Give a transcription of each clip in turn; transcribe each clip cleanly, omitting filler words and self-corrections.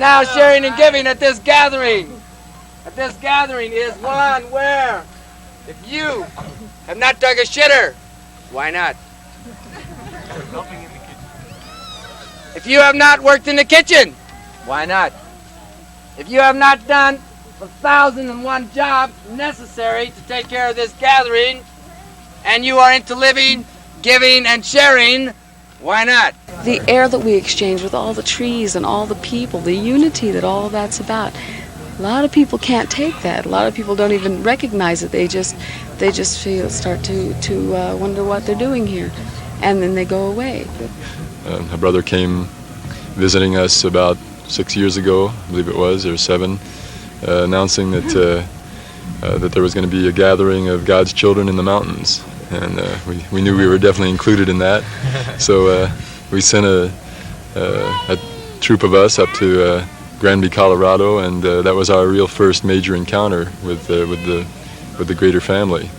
Now sharing and giving at this gathering. At this gathering is one where if you have not dug a shitter, why not? If you have not worked in the kitchen, why not? If you have not done the 1,001 jobs necessary to take care of this gathering, and you are into living, giving, and sharing, why not? The air that we exchange with all the trees and all the people, the unity that all of that's about. A lot of people can't take that. A lot of people don't even recognize it. They just start to wonder what they're doing here, and then they go away. My brother came visiting us about 6 years ago, I believe it was, or 7, announcing that there was going to be a gathering of God's children in the mountains, and we knew we were definitely included in that. So we sent a troop of us up to Granby, Colorado, and that was our real first major encounter with the greater family.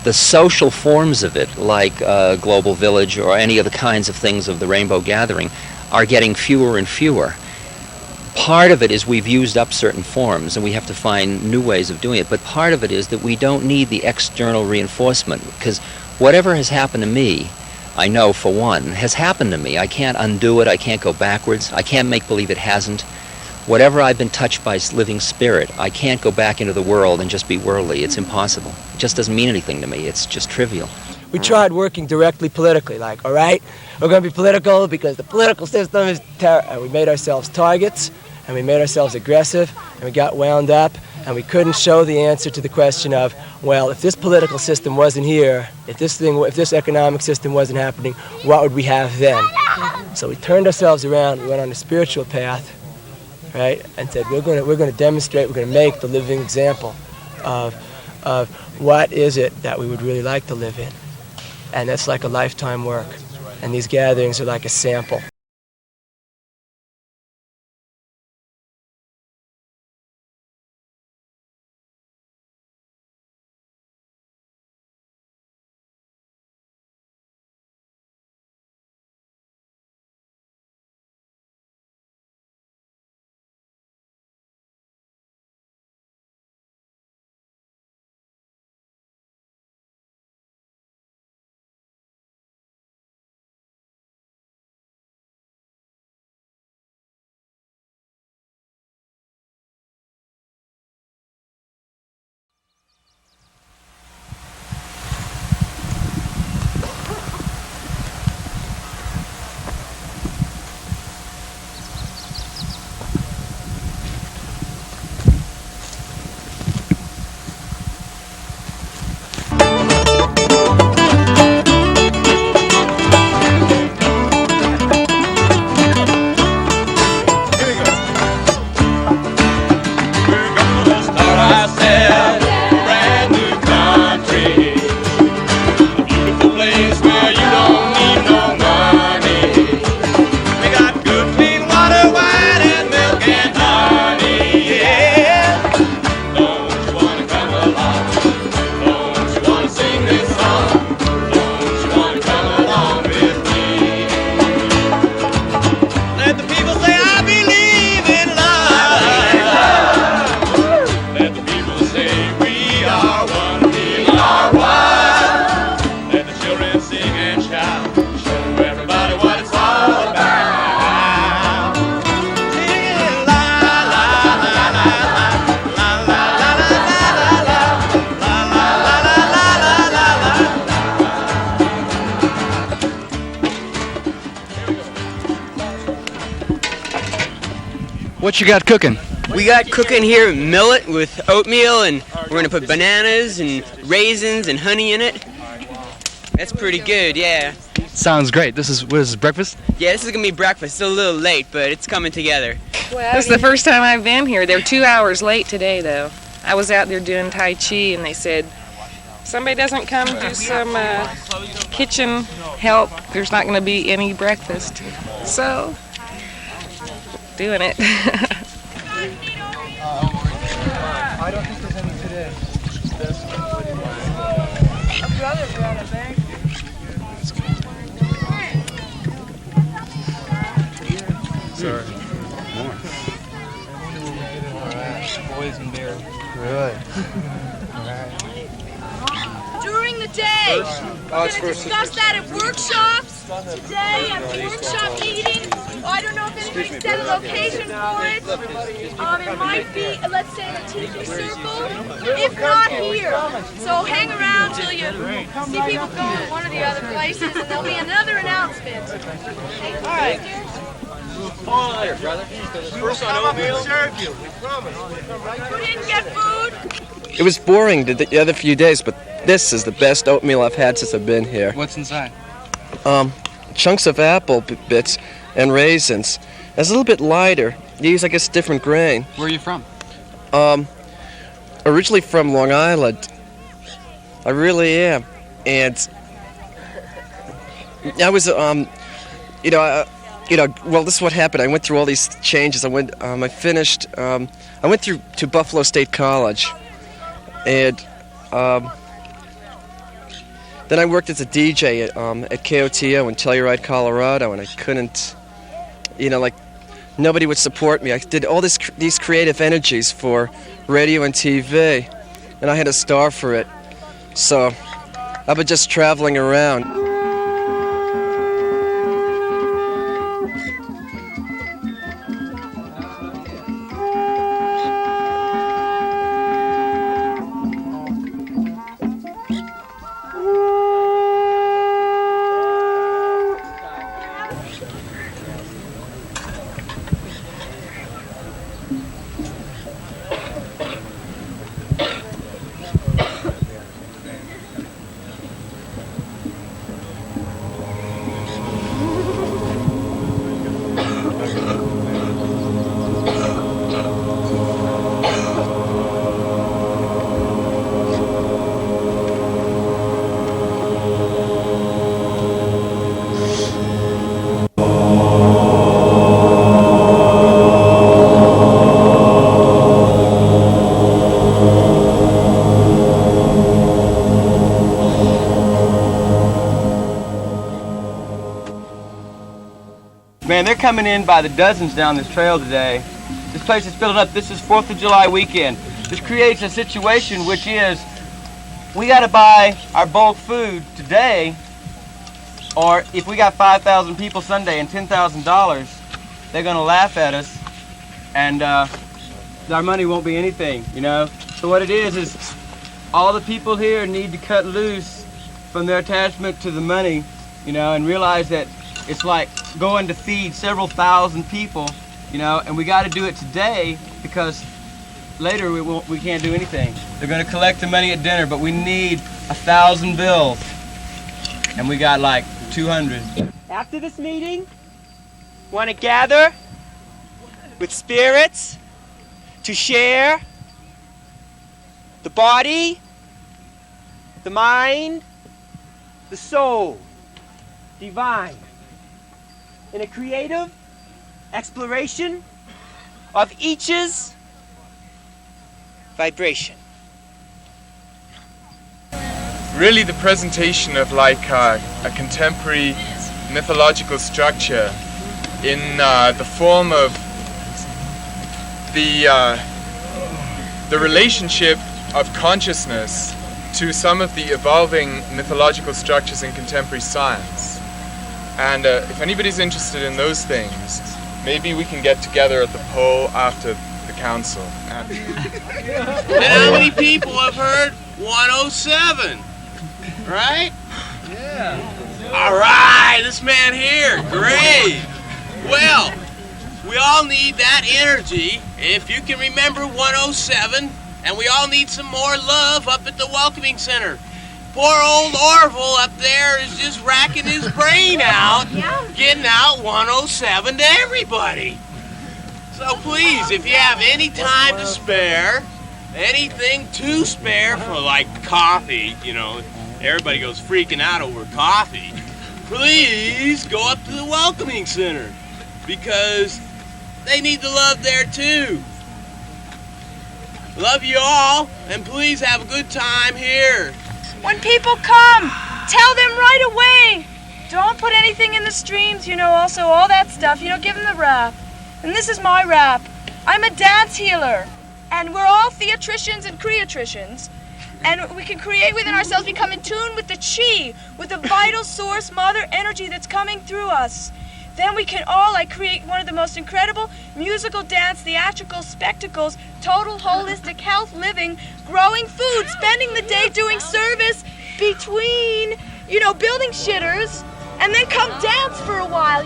The social forms of it, like Global Village or any of the kinds of things of the Rainbow Gathering, are getting fewer and fewer. Part of it is we've used up certain forms and we have to find new ways of doing it, but part of it is that we don't need the external reinforcement, because whatever has happened to me, I know for one, has happened to me. I can't undo it, I can't go backwards, I can't make believe it hasn't. Whatever I've been touched by living spirit, I can't go back into the world and just be worldly. It's impossible. It just doesn't mean anything to me. It's just trivial. We tried working directly politically, like, all right, we're going to be political because the political system is and we made ourselves targets, and we made ourselves aggressive, and we got wound up, and we couldn't show the answer to the question of, well, if this political system wasn't here, if this economic system wasn't happening, what would we have then? So we turned ourselves around, we went on a spiritual path, right, and said we're going to demonstrate, we're going to make the living example of what is it that we would really like to live in. And that's like a lifetime work. And these gatherings are like a sample. What you got cooking? We got cooking here millet with oatmeal, and we're going to put bananas and raisins and honey in it. That's pretty good, yeah. Sounds great. What is this, breakfast? Yeah, this is going to be breakfast. It's a little late, but it's coming together. Well, this is the first time I've been here. They're 2 hours late today, though. I was out there doing Tai Chi, and they said, somebody doesn't come do some kitchen help, there's not going to be any breakfast. So, doing it. I don't think there's any today. A brother brought a bag. Sorry. More. boysenberry. Really? During the day. We're going to discuss that at workshops today, at the workshop meeting. I don't know if anybody set a location for it. It might be, let's say, the teacher circle, if not here. So hang around till you see people go to one of the other places, and there'll be another announcement. All right. Later, brother. First on oatmeal. Who didn't get food? It was boring the other few days, but this is the best oatmeal I've had since I've been here. What's inside? Chunks of apple bits and raisins. It's a little bit lighter. You use, I guess, different grain. Where are you from? Originally from Long Island. I really am. And I was, well, this is what happened. I went through all these changes. I went through to Buffalo State College. And then I worked as a DJ at KOTO in Telluride, Colorado, and I couldn't, nobody would support me. I did all these creative energies for radio and TV, and I had to starve for it. So I've been just traveling around. Man, they're coming in by the dozens down this trail today. This place is filling up. This is 4th of July weekend. This creates a situation which is, we got to buy our bulk food today, or if we got 5,000 people Sunday and $10,000, they're going to laugh at us, and our money won't be anything, So what it is all the people here need to cut loose from their attachment to the money, and realize that it's like going to feed several thousand people, and we got to do it today because later we can't do anything. They're going to collect the money at dinner, but we need 1,000 bills, and we got like 200. After this meeting, want to gather with spirits to share the body, the mind, the soul, divine, in a creative exploration of each's vibration. Really the presentation of like a contemporary mythological structure in the form of the relationship of consciousness to some of the evolving mythological structures in contemporary science. And if anybody's interested in those things, maybe we can get together at the pole after the council. And how many people have heard 107? Right? Yeah. All right, this man here, great. Well, we all need that energy. If you can remember 107, and we all need some more love up at the Welcoming Center. Poor old Orville up there is just racking his brain out, getting out 107 to everybody. So please, if you have any time to spare, anything to spare for like coffee, everybody goes freaking out over coffee, please go up to the Welcoming Center because they need the love there too. Love you all, and please have a good time here. When people come, tell them right away. Don't put anything in the streams, also all that stuff. Give them the rap. And this is my rap. I'm a dance healer. And we're all theatricians and creatricians. And we can create within ourselves, become in tune with the chi, with the vital source, mother energy that's coming through us. Then we can all create one of the most incredible musical, dance, theatrical spectacles, total holistic health living, growing food, spending the day doing service between, building shitters, and then come dance for a while.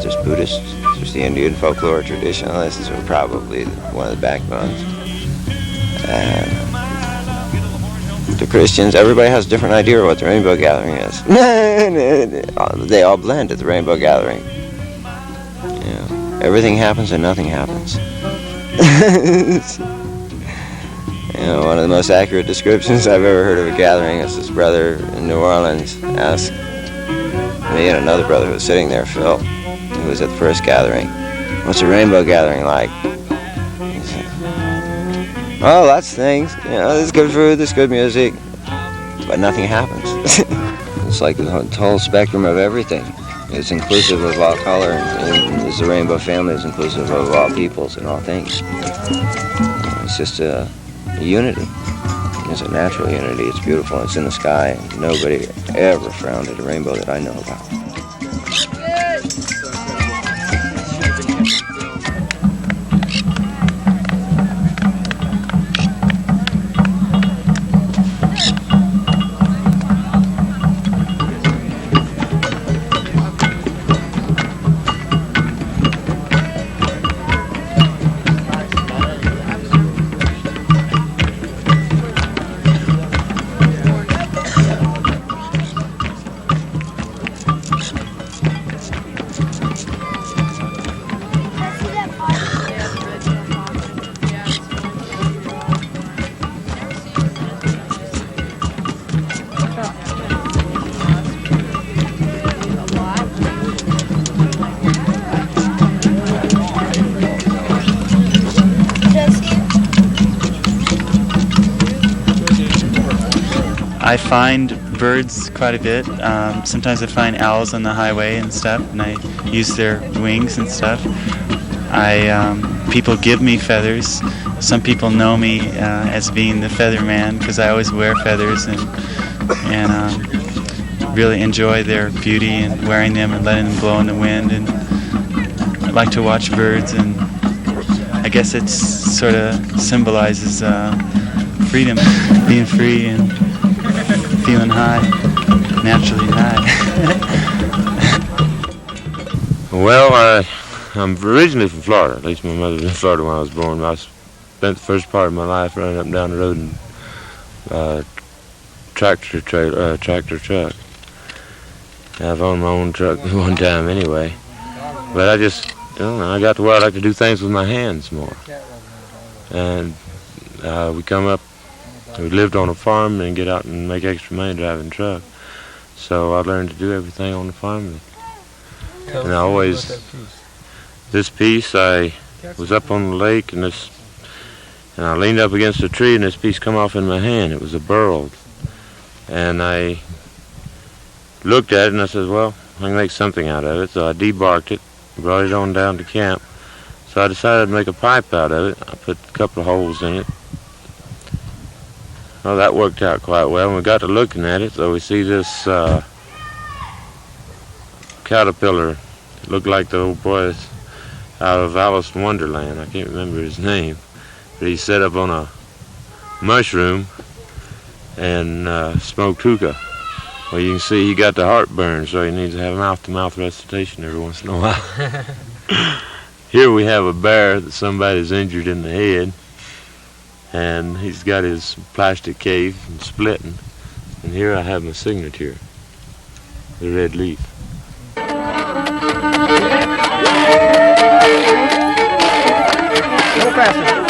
There's Buddhists, there's the Indian folklore traditionalists are probably one of the backbones. The Christians, everybody has a different idea of what the Rainbow Gathering is. They all blend at the Rainbow Gathering. Everything happens and nothing happens. One of the most accurate descriptions I've ever heard of a gathering is this brother in New Orleans asked me and another brother who was sitting there, Phil, who was at the first gathering, "What's a Rainbow Gathering like?" He said, "Oh, lots of things. There's good food, there's good music, but nothing happens." It's like the whole spectrum of everything. It's inclusive of all color, and as the Rainbow family is inclusive of all peoples and all things. It's just a unity. It's a natural unity. It's beautiful. It's in the sky. And nobody ever frowned at a rainbow that I know about. I find birds quite a bit. Sometimes I find owls on the highway and stuff, and I use their wings and stuff. People give me feathers. Some people know me as being the feather man because I always wear feathers and really enjoy their beauty and wearing them and letting them blow in the wind. And I like to watch birds, and I guess it sort of symbolizes freedom, being free and feeling high, naturally high. Well, I'm originally from Florida. At least my mother was in Florida when I was born. I spent the first part of my life running up and down the road in tractor truck. I've owned my own truck one time anyway. But I just, I got to where I like to do things with my hands more. And we lived on a farm and get out and make extra money driving a truck. So I learned to do everything on the farm. And this piece, I was up on the lake and I leaned up against a tree and this piece come off in my hand. It was a burl. And I looked at it and I said, well, I can make something out of it. So I debarked it, brought it on down to camp. So I decided to make a pipe out of it. I put a couple of holes in it. Well, that worked out quite well, and we got to looking at it, so we see this caterpillar. It looked like the old boy out of Alice in Wonderland. I can't remember his name, but he set up on a mushroom and smoked hookah Well, you can see he got the heartburn, so he needs to have mouth-to-mouth recitation every once in a while. Here we have a bear that somebody's injured in the head, and he's got his plastic cave and splitting. And here I have my signature, the red leaf. Go faster.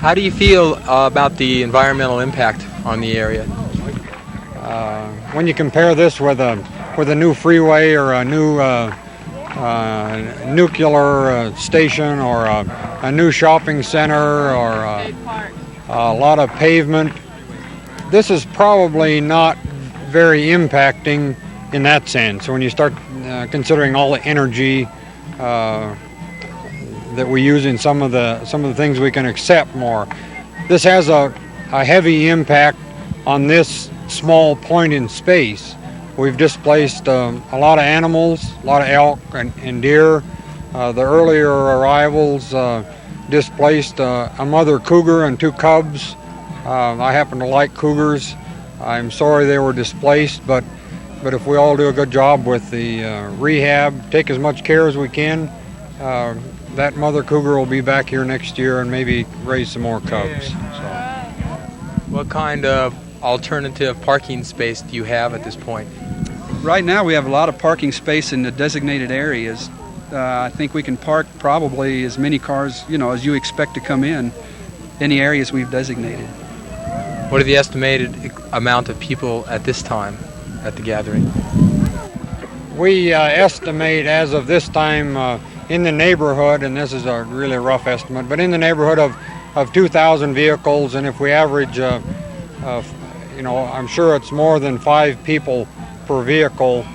How do you feel about the environmental impact on the area? When you compare this with a new freeway or a new nuclear station or a new shopping center or a lot of pavement, this is probably not very impacting in that sense. When you start considering all the energy that we use in some of the things we can accept more. This has a heavy impact on this small point in space. We've displaced a lot of animals, a lot of elk and deer. The earlier arrivals displaced a mother cougar and 2 cubs. I happen to like cougars. I'm sorry they were displaced, but if we all do a good job with the rehab, take as much care as we can, that mother cougar will be back here next year and maybe raise some more cubs. So. What kind of alternative parking space do you have at this point? Right now we have a lot of parking space in the designated areas. I think we can park probably as many cars, as you expect to come in the areas we've designated. What are the estimated amount of people at this time at the gathering? We estimate as of this time in the neighborhood, and this is a really rough estimate, but in the neighborhood of 2,000 vehicles, and if we average, I'm sure it's more than 5 people per vehicle.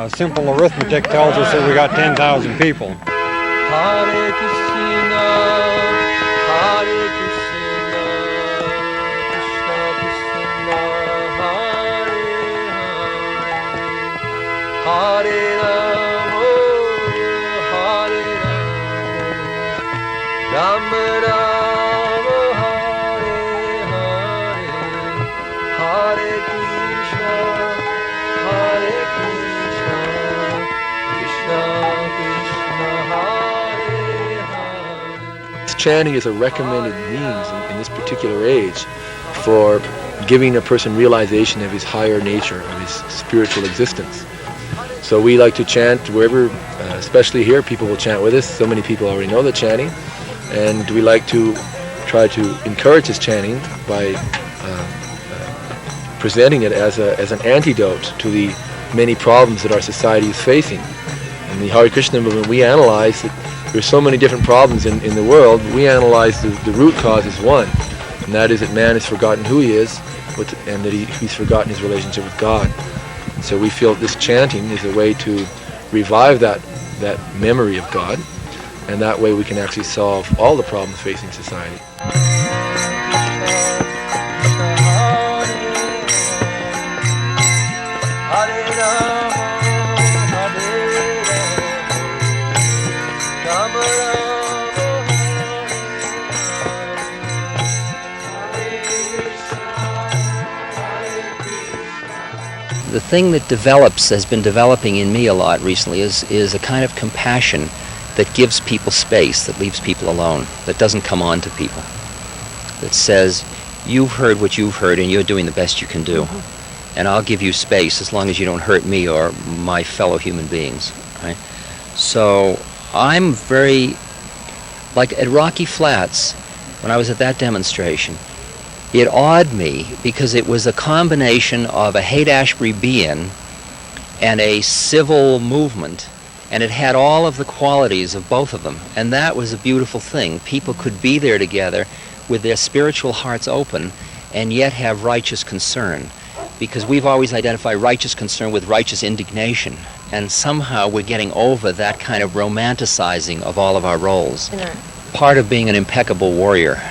Simple arithmetic tells us that we got 10,000 people. Hare Krishna, Hare Krishna, Krishna Krishna, Hare Hare, Hare Rama, Hare Rama, Rama Rama, Hare Hare, Hare Krishna, Hare Krishna, Krishna Krishna, Hare Hare. Chanting is a recommended means in this particular age for giving a person realization of his higher nature, of his spiritual existence. So we like to chant wherever, especially here, people will chant with us. So many people already know the chanting. And we like to try to encourage this chanting by presenting it as an antidote to the many problems that our society is facing. In the Hare Krishna movement, we analyze that there's so many different problems in the world. We analyze the root cause is one, and that is that man has forgotten who he is, and that he's forgotten his relationship with God. So we feel this chanting is a way to revive that memory of God, and that way we can actually solve all the problems facing society. The thing that has been developing in me a lot recently is a kind of compassion that gives people space, that leaves people alone, that doesn't come on to people, that says, you've heard what you've heard and you're doing the best you can do, and I'll give you space as long as you don't hurt me or my fellow human beings, right? So I'm very, like at Rocky Flats, when I was at that demonstration, it awed me because it was a combination of a Haight-Ashbury be-in and a civil movement, and it had all of the qualities of both of them, and that was a beautiful thing. People could be there together with their spiritual hearts open and yet have righteous concern, because we've always identified righteous concern with righteous indignation, and somehow we're getting over that kind of romanticizing of all of our roles. Part of being an impeccable warrior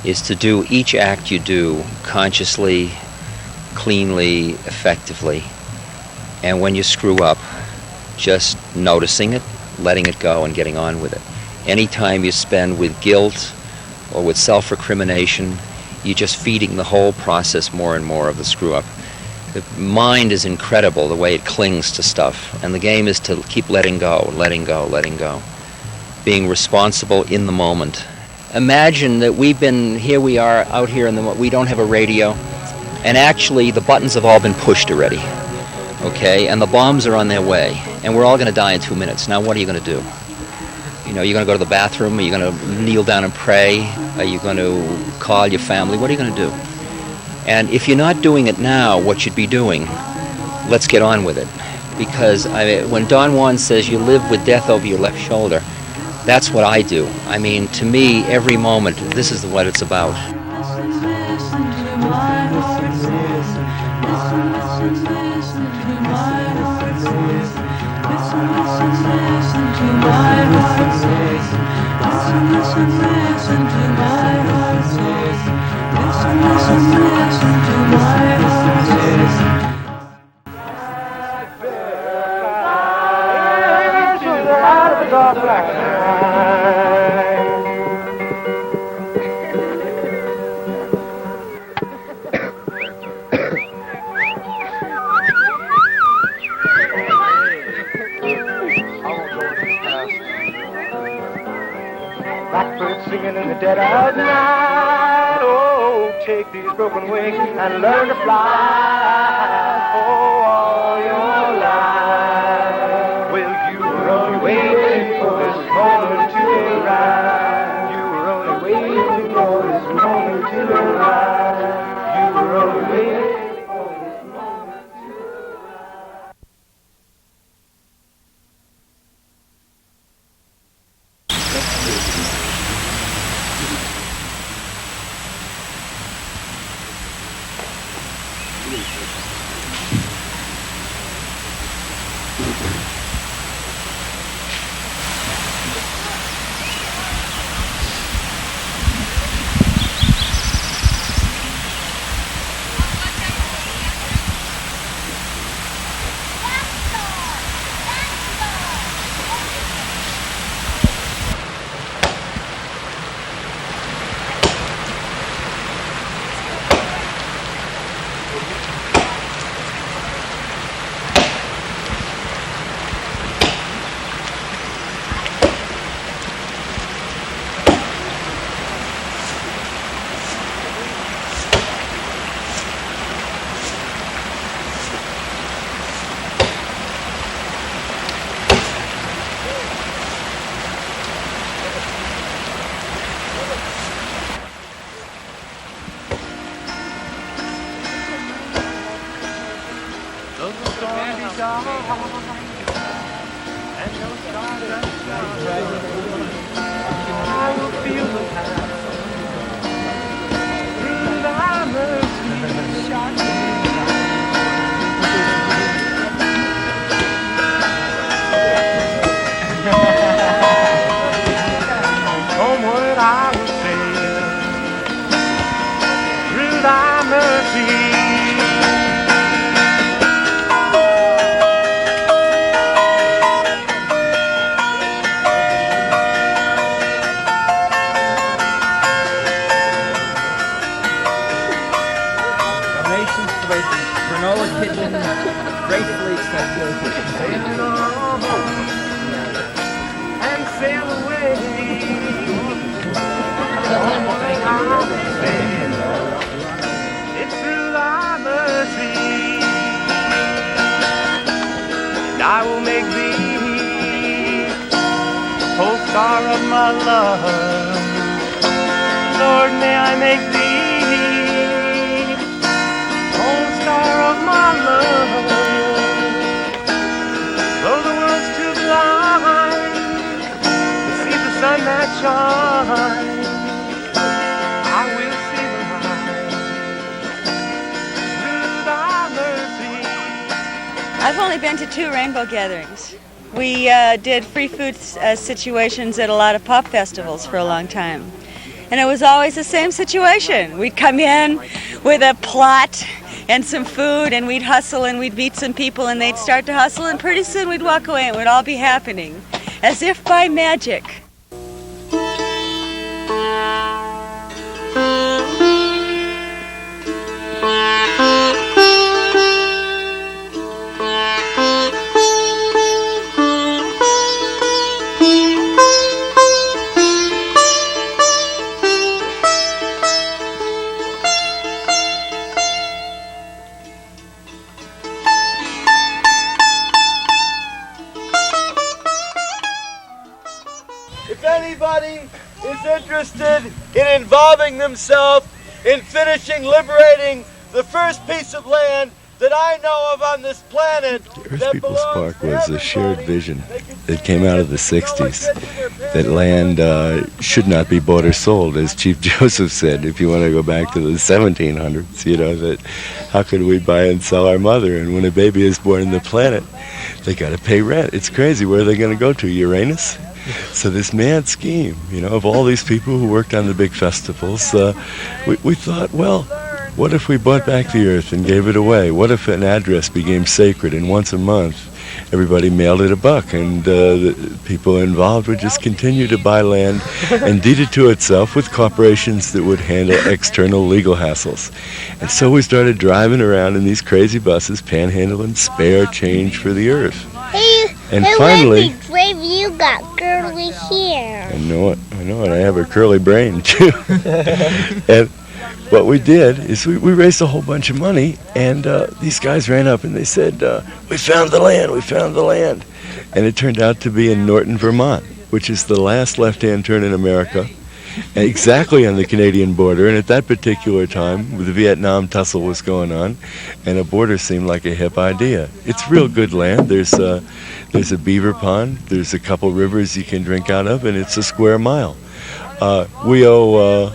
is to do each act you do consciously, cleanly, effectively. And when you screw up, just noticing it, letting it go, and getting on with it. Any time you spend with guilt or with self-recrimination, you're just feeding the whole process more and more of the screw-up. The mind is incredible, the way it clings to stuff. And the game is to keep letting go, letting go, letting go. Being responsible in the moment. Imagine that here we are out here we don't have a radio, and actually the buttons have all been pushed already, okay, and the bombs are on their way, and we're all going to die in 2 minutes. Now what are you going to do? You know, you're going to go to the bathroom, are you going to kneel down and pray, are you going to call your family, what are you going to do? And if you're not doing it now, what you'd be doing, let's get on with it. Because when Don Juan says you live with death over your left shoulder, that's what I do. I mean, to me, every moment, this is what it's about. Blackbird singing in the dead of night. Oh, take these broken wings and learn to fly. Oh, all your life. Well, you were only waiting for this moment to arrive. You were only waiting for this moment to arrive. You were only waiting. I will feel the pain through thy mercy. Homeward I will sail through thy mercy. Donations to the granola kitchen gratefully accepted. Sailing on and sail away. The only thing I will say, it's through thy mercy, and I will make thee whole star of my love. Lord, may I make thee whole star of my love. Though the world's too blind to see the sun that shines, I will see the light through thy mercy. I've only been to 2 rainbow gatherings. We did free food situations at a lot of pop festivals for a long time. And it was always the same situation. We'd come in with a plot and some food, and we'd hustle and we'd meet some people, and they'd start to hustle, and pretty soon we'd walk away and it would all be happening as if by magic. If anybody is interested in involving themselves in finishing liberating the first piece of land that I know of on this planet, Earth People's Park was a shared vision that came out of the 60s, that land should not be bought or sold, as Chief Joseph said. If you want to go back to the 1700s, you know, that how could we buy and sell our mother? And when a baby is born in the planet, they got to pay rent. It's crazy. Where are they going to go to, Uranus? So this mad scheme, you know, of all these people who worked on the big festivals, we thought, well, what if we bought back the earth and gave it away? What if an address became sacred and once a month everybody mailed it $1 and the people involved would just continue to buy land and deed it to itself with corporations that would handle external legal hassles. And so we started driving around in these crazy buses panhandling spare change for the earth. And finally, Brave, you got curly hair. I know it, I have a curly brain too. And what we did is we raised a whole bunch of money, and these guys ran up and they said, we found the land. And it turned out to be in Norton, Vermont, which is the last left-hand turn in America, exactly on the Canadian border. And at that particular time, the Vietnam tussle was going on, and a border seemed like a hip idea. It's real good land. There's a beaver pond, there's a couple rivers you can drink out of, and it's a square mile. We owe,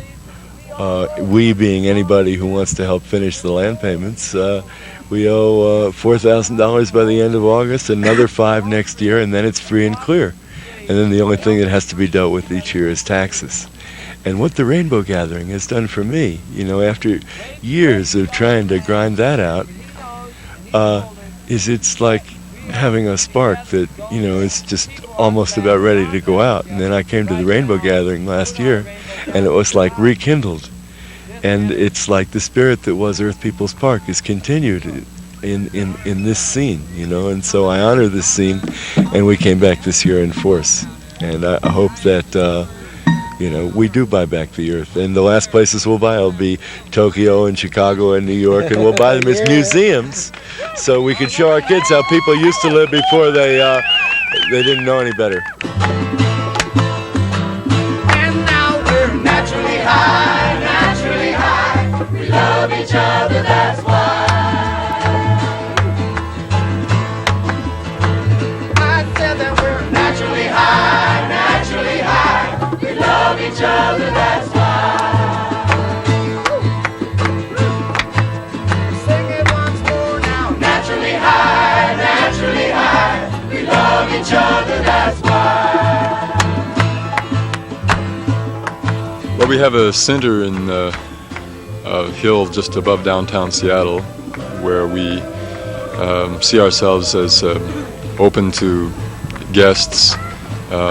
we being anybody who wants to help finish the land payments, we owe $4,000 by the end of August, another $5,000 next year, and then it's free and clear. And then the only thing that has to be dealt with each year is taxes. And what the Rainbow Gathering has done for me, you know, after years of trying to grind that out, is it's like having a spark that, you know, is just almost about ready to go out. And then I came to the Rainbow Gathering last year, and it was like rekindled. And it's like the spirit that was Earth People's Park is continued in this scene, you know. And so I honor this scene, and we came back this year in force. And I hope that, you know, we do buy back the earth. And the last places we'll buy will be Tokyo and Chicago and New York, and we'll buy them as museums so we can show our kids how people used to live before they didn't know any better. And now we're naturally high, naturally high. We love each other, that's why. Well, we have a center in a hill just above downtown Seattle where we see ourselves as open to guests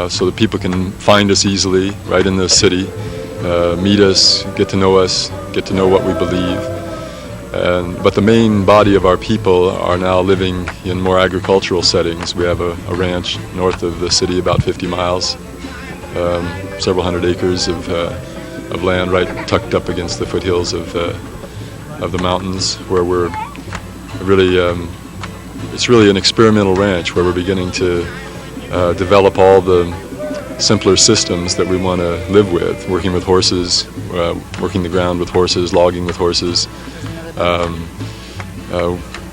so that people can find us easily right in the city, meet us, get to know what we believe. But the main body of our people are now living in more agricultural settings. We have a ranch north of the city, about 50 miles, several hundred acres of land right tucked up against the foothills of the mountains, where we're really, it's really an experimental ranch where we're beginning to develop all the simpler systems that we want to live with, working with horses, working the ground with horses, logging with horses,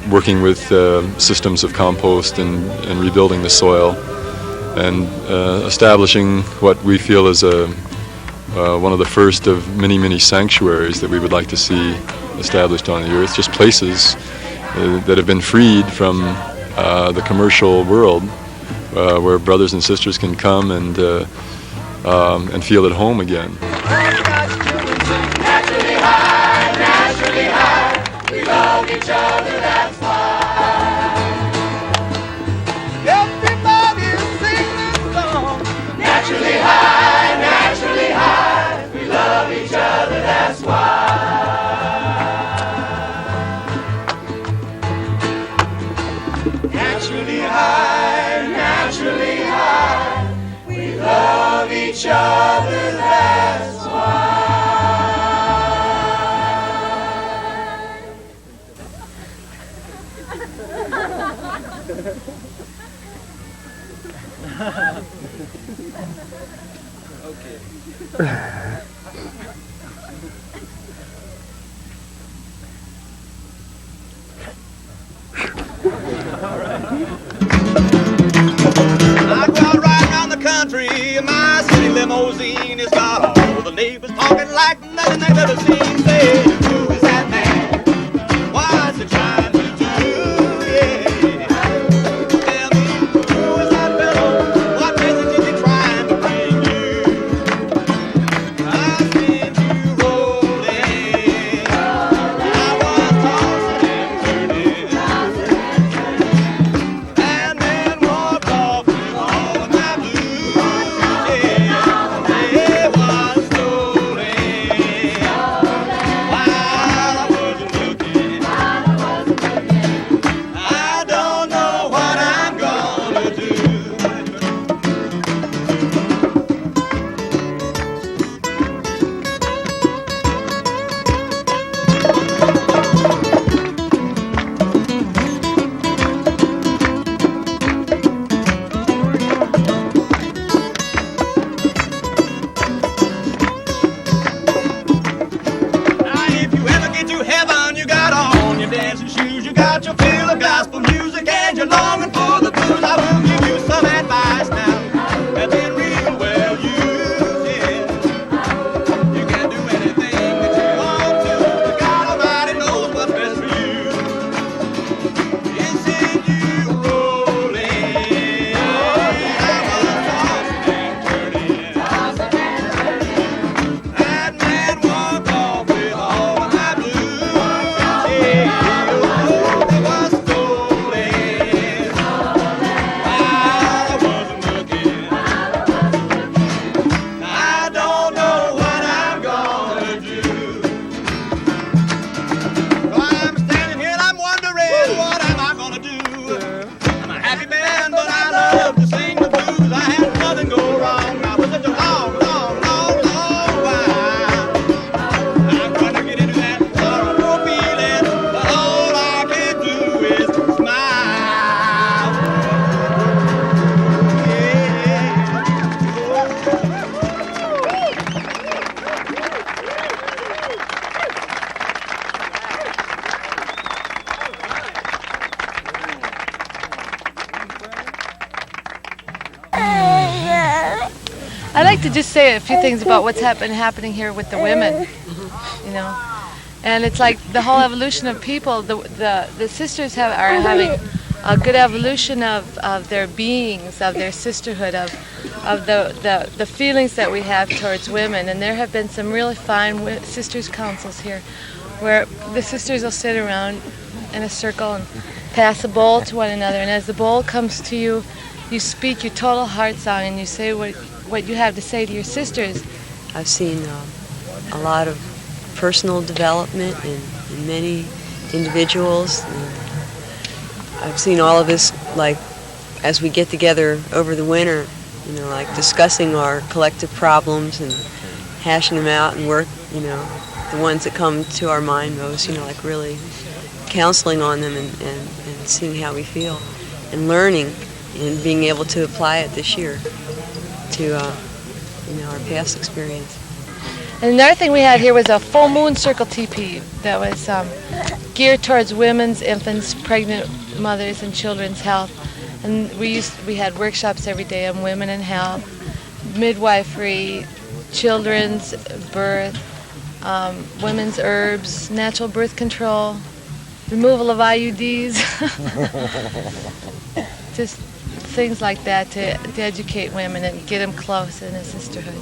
working with systems of compost and rebuilding the soil, and establishing what we feel is one of the first of many, many sanctuaries that we would like to see established on the earth, just places that have been freed from the commercial world, where brothers and sisters can come and feel at home again. Naturally high, we love each other, that's why. Everybody's singing song. Naturally high, we love each other, that's why. Naturally high, we love each other, that's why. I go right around the country, my city limousine has got all the neighbors talking like nothing they've ever seen. Say, who is that man? What's he trying to do? Yeah. Tell me, who is that fellow? What message is he trying to bring you? I seen you rolling. I was tossing and turning. And then walked off with all of my blues. Yeah, they was stolen while I wasn't looking. I don't know what I'm gonna do. Now, if you ever get to heaven, you got on your dancing shoes, you got your fill of gospel music, and you're longing for the blues. I will give you some advice now that's been real well used. Yeah. You can do anything that you want to, but God Almighty knows what's best for you. It's in you rolling. I was tossing and turning. That man walked off with all of my blues. Yeah, they was stolen while I wasn't looking. I don't know what I'm gonna do. So I'm standing here and I'm wondering, what am I gonna do? I'm a happy man, but I love to sing the blues. I had nothing go wrong. Now for such a long, long, long, long while. I'm trying to get into that sorrowful feeling, but all I can do is smile. I'd like to just say a few things about what's happening here with the women, you know. And it's like the whole evolution of people. The sisters are having a good evolution of their beings, of their sisterhood, of the feelings that we have towards women. And there have been some really fine sisters' councils here, where the sisters will sit around in a circle and pass a bowl to one another. And as the bowl comes to you, you speak your total heart song and you say what you have to say to your sisters. I've seen a lot of personal development in many individuals. I've seen all of us, like, as we get together over the winter, you know, like discussing our collective problems and hashing them out and work, you know, the ones that come to our mind most, you know, like really counseling on them and seeing how we feel and learning and being able to apply it this year to, you know, our past experience. And another thing we had here was a full moon circle teepee that was geared towards women's, infants, pregnant mothers, and children's health. And we had workshops every day on women and health, midwifery, children's birth, women's herbs, natural birth control, removal of IUDs, just things like that to educate women and get them close in a sisterhood.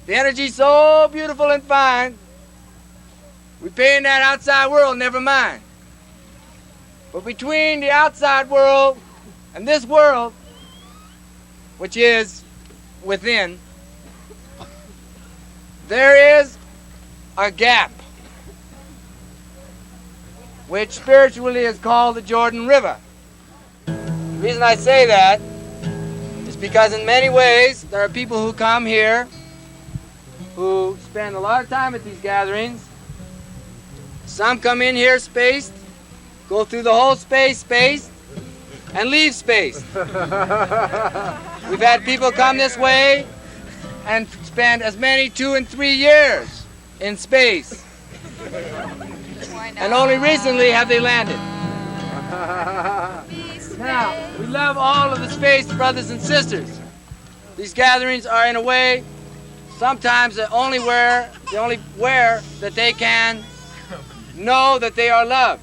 The energy's so beautiful and fine, we pay in that outside world, never mind. But between the outside world and this world, which is within, there is a gap, which spiritually is called the Jordan River. The reason I say that is because in many ways there are people who come here who spend a lot of time at these gatherings. Some come in here spaced, go through the whole space, and leave spaced. We've had people come this way and spend as many 2 and 3 years in space. And only recently have they landed. Now, we love all of the space brothers and sisters. These gatherings are in a way sometimes the only where that they can know that they are loved.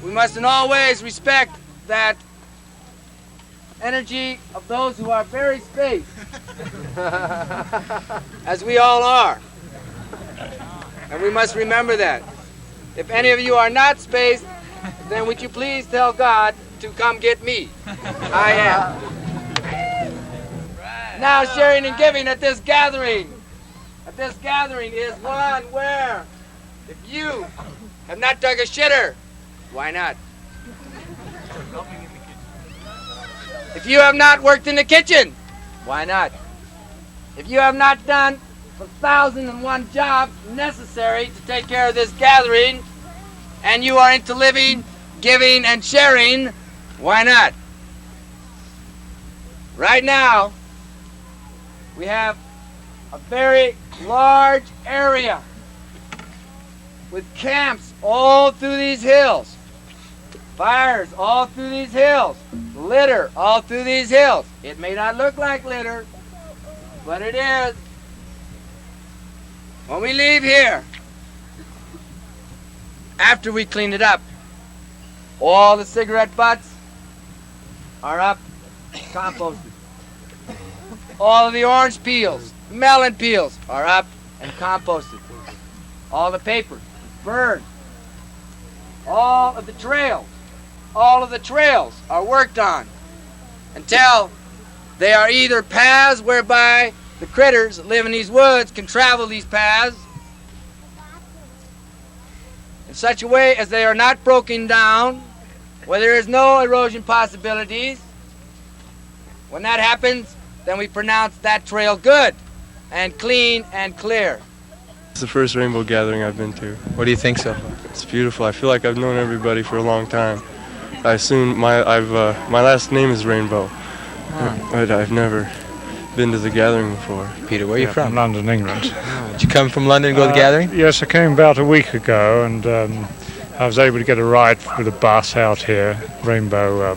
We must in all ways respect that energy of those who are very spaced, as we all are. And we must remember that. If any of you are not spaced, then would you please tell God to come get me? I am. Now sharing and giving at this gathering is one where if you have not dug a shitter, why not? If you have not worked in the kitchen, why not? If you have not done the 1,001 jobs necessary to take care of this gathering, and you are into living, giving, and sharing, why not? Right now, we have a very large area with camps all through these hills, fires all through these hills, litter all through these hills. It may not look like litter, but it is. When we leave here, after we clean it up, all the cigarette butts are up, composted. All of the orange peels, melon peels are up and composted. All the paper, burned. All of the trails are worked on until they are either paths whereby the critters that live in these woods can travel these paths in such a way as they are not broken down, where there is no erosion possibilities. When that happens, then we pronounce that trail good and clean and clear. It's the first rainbow gathering I've been to. What do you think so far? It's beautiful. I feel like I've known everybody for a long time. I assume my last name is Rainbow, but I've never been to the gathering before. Peter, where are you from? London, England. Did you come from London and go to the gathering? Yes, I came about a week ago, and I was able to get a ride with a bus out here, Rainbow,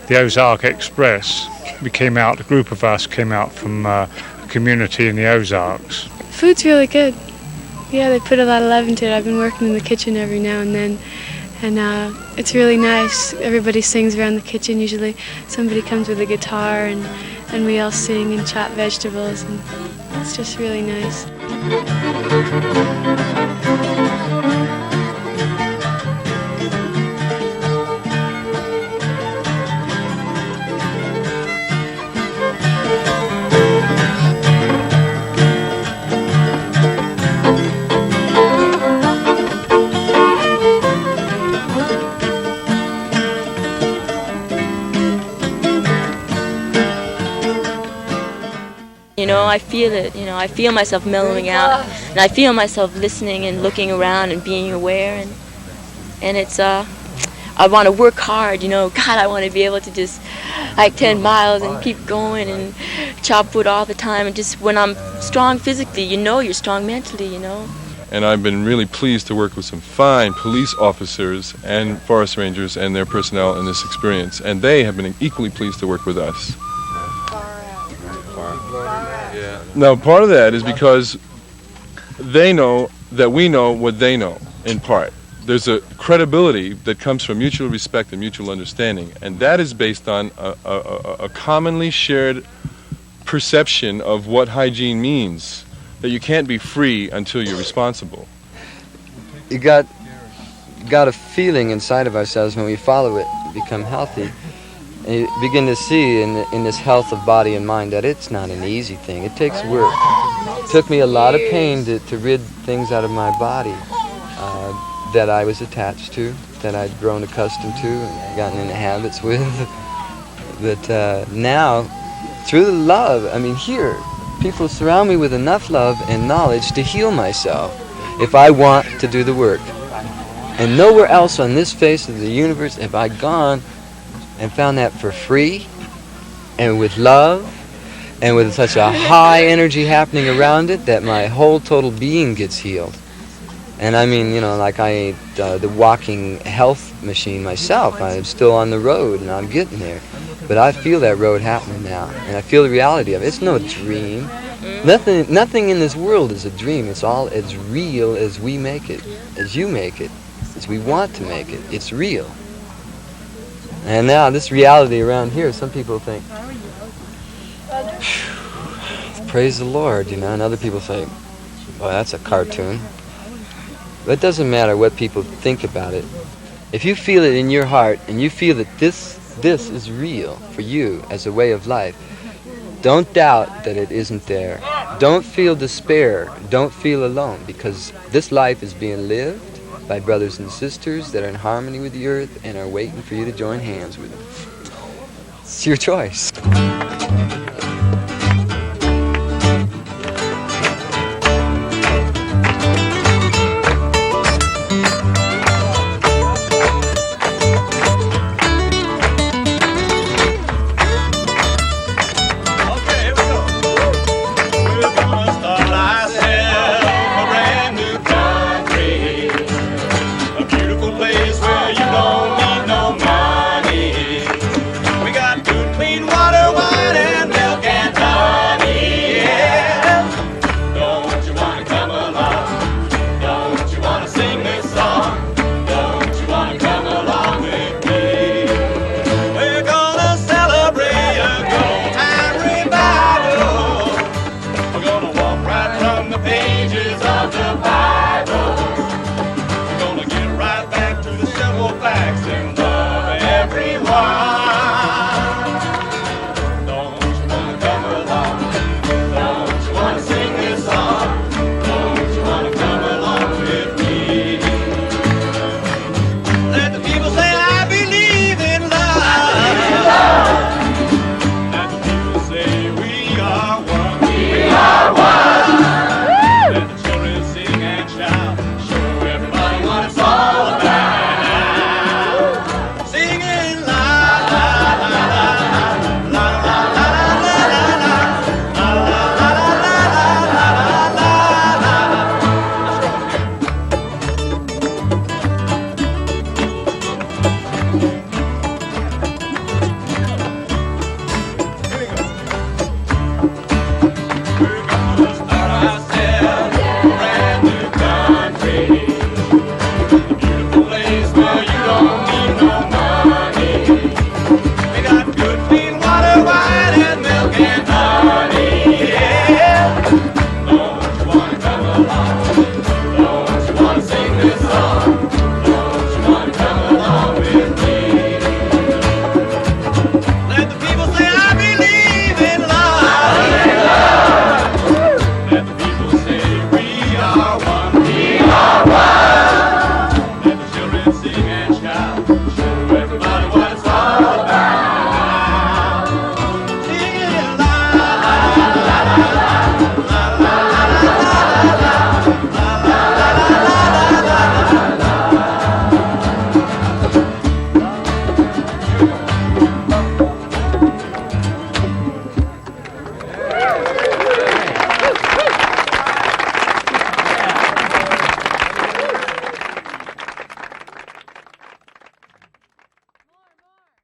the Ozark Express. A group of us came out from a community in the Ozarks. Food's really good. Yeah, they put a lot of love into it. I've been working in the kitchen every now and then, and it's really nice. Everybody sings around the kitchen usually. Somebody comes with a guitar, and we all sing and chop vegetables, and it's just really nice. You know, I feel it, you know, I feel myself mellowing out, and I feel myself listening and looking around and being aware, and it's, I want to work hard, you know, God, I want to be able to just hike 10 miles and keep going and chop wood all the time, and just when I'm strong physically, you know, you're strong mentally, you know. And I've been really pleased to work with some fine police officers and forest rangers and their personnel in this experience, and they have been equally pleased to work with us. Now, part of that is because they know that we know what they know, in part. There's a credibility that comes from mutual respect and mutual understanding, and that is based on a commonly shared perception of what hygiene means, that you can't be free until you're responsible. You got a feeling inside of ourselves when we follow it, become healthy. And you begin to see in this health of body and mind that it's not an easy thing. It takes work. It took me a lot of pain to rid things out of my body that I was attached to, that I'd grown accustomed to and gotten into habits with. But now, through the love, I mean, here, people surround me with enough love and knowledge to heal myself if I want to do the work. And nowhere else on this face of the universe have I gone and found that for free and with love and with such a high energy happening around it that my whole total being gets healed. And I mean, you know, like I ain't the walking health machine myself. I'm still on the road and I'm getting there. But I feel that road happening now, and I feel the reality of it. It's no dream. Nothing in this world is a dream. It's all as real as we make it, as you make it, as we want to make it. It's real. And now this reality around here, some people think, praise the Lord, you know, and other people say, well, that's a cartoon. But it doesn't matter what people think about it. If you feel it in your heart and you feel that this is real for you as a way of life, don't doubt that it isn't there. Don't feel despair. Don't feel alone, because this life is being lived by brothers and sisters that are in harmony with the earth and are waiting for you to join hands with them. It's your choice.